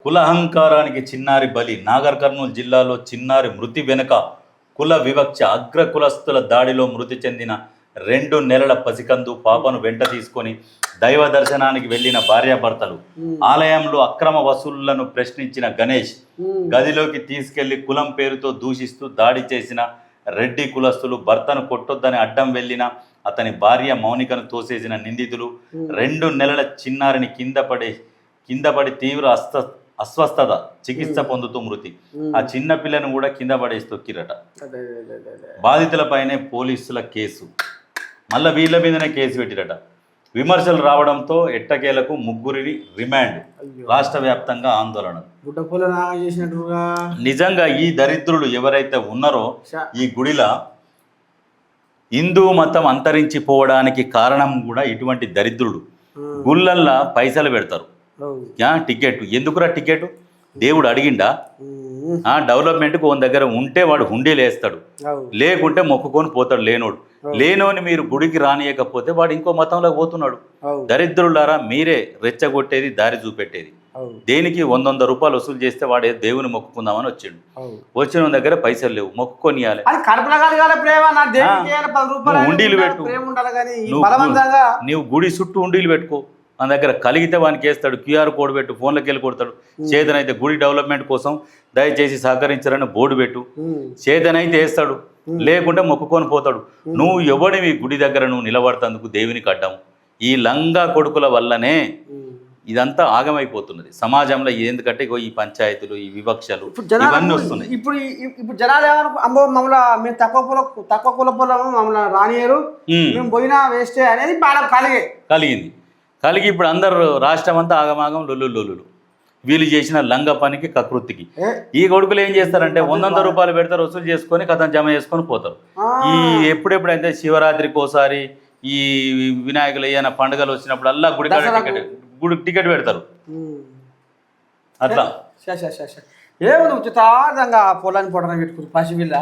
కులహంకారానికి చిన్నారి బలి. నాగర్ కర్నూలు జిల్లాలో చిన్నారి మృతి వెనుక కుల వివక్ష. అగ్ర కులస్తుల దాడిలో మృతి చెందిన 2 నెలల పసికందు పాపను వెంట తీసుకొని దైవ దర్శనానికి వెళ్లిన భార్యాభర్తలు. ఆలయంలో అక్రమ వసూళ్లను ప్రశ్నించిన గణేష్ గదిలోకి తీసుకెళ్లి కులం పేరుతో దూషిస్తూ దాడి చేసిన రెడ్డి కులస్తులు. భర్తను కొట్టొద్దని అడ్డం వెళ్లిన అతని భార్య మౌనికను తోసేసిన నిందితులు. 2 నెలల చిన్నారిని కింద పడి తీవ్ర అస్వస్థత చికిత్స పొందుతూ మృతి. ఆ చిన్న పిల్లను కూడా కింద పడేసి తొక్కిరట. బాధితులపైనే పోలీసుల కేసు, మళ్ళీ వీళ్ళ మీదనే కేసు పెట్టిరట. విమర్శలు రావడంతో ఎట్టకేలకు 3 రిమాండ్. రాష్ట్ర వ్యాప్తంగా ఆందోళన. నిజంగా ఈ దరిద్రులు ఎవరైతే ఉన్నారో ఈ గుడిలా హిందూ మతం అంతరించిపోవడానికి కారణం కూడా ఇటువంటి దరిద్రుడు. గుళ్ళల్లా పైసలు పెడతారు, టికెట్. ఎందుకురా టికెట్? దేవుడు అడిగిండా? డెవలప్మెంట్కి ఓన్ దగ్గర ఉంటే వాడు హుండీలు వేస్తాడు, లేకుంటే మొక్కుకొని పోతాడు. లేనోని మీరు గుడికి రానియకపోతే వాడు ఇంకో మతంలోకి పోతున్నాడు. దరిద్రులారా, మీరే రెచ్చగొట్టేది, దారి చూపెట్టేది. దేనికి 100 రూపాయలు వసూలు చేస్తే వాడే దేవుని మొక్కుకుందామని వచ్చిండు. వచ్చిన దగ్గర పైసలు లేవు, మొక్కుకొని హుండీలు పెట్టు. నువ్వు గుడి చుట్టూ హుండీలు పెట్టుకో. మన దగ్గర కలిగితే వానికి వేస్తాడు. క్యూఆర్ కోడ్ పెట్టు, ఫోన్లోకి వెళ్ళి కొడతాడు. చేతనైతే గుడి డెవలప్మెంట్ కోసం దయచేసి సహకరించారని బోర్డు పెట్టు. చేతనైతే వేస్తాడు, లేకుంటే మొక్కుకొని పోతాడు. నువ్వు ఎవడివి గుడి దగ్గర నువ్వు నిలబడతందుకు దేవునికి అడ్డం? ఈ లంగా కొడుకుల వల్లనే ఇదంతా ఆగమైపోతున్నది సమాజంలో. ఎందుకంటే ఈ పంచాయతీలు, ఈ వివక్షలు ఇవన్నీ వస్తున్నాయి. ఇప్పుడు జనాలు ఏమన్నా అమ్మో మమ్మల్ని మేము తక్కువ కుల పొలం మమ్మల్ని రానియరు, మేము పోయినా వేస్టే అనేది బాగా కలిగి ఇప్పుడు అందరు రాష్ట్రం అంతా ఆగమాగం లొల్లు. వీళ్ళు చేసిన లంగ పనికి, కకృతికి ఈ కొడుకులు ఏం చేస్తారంటే 100 రూపాయలు పెడతారు, వసూలు చేసుకొని కథం జమ చేసుకొని పోతారు. ఈ ఎప్పుడెప్పుడైతే శివరాత్రికి ఒకసారి, ఈ వినాయకులు ఏమైనా పండుగలు వచ్చినప్పుడు అల్లా గుడికి టికెట్ పెడతారు. అట్లా ఏముంది ఉచితంగా పొలాన్ని పొడన పెట్టుకుంటారు పసివిల్ల.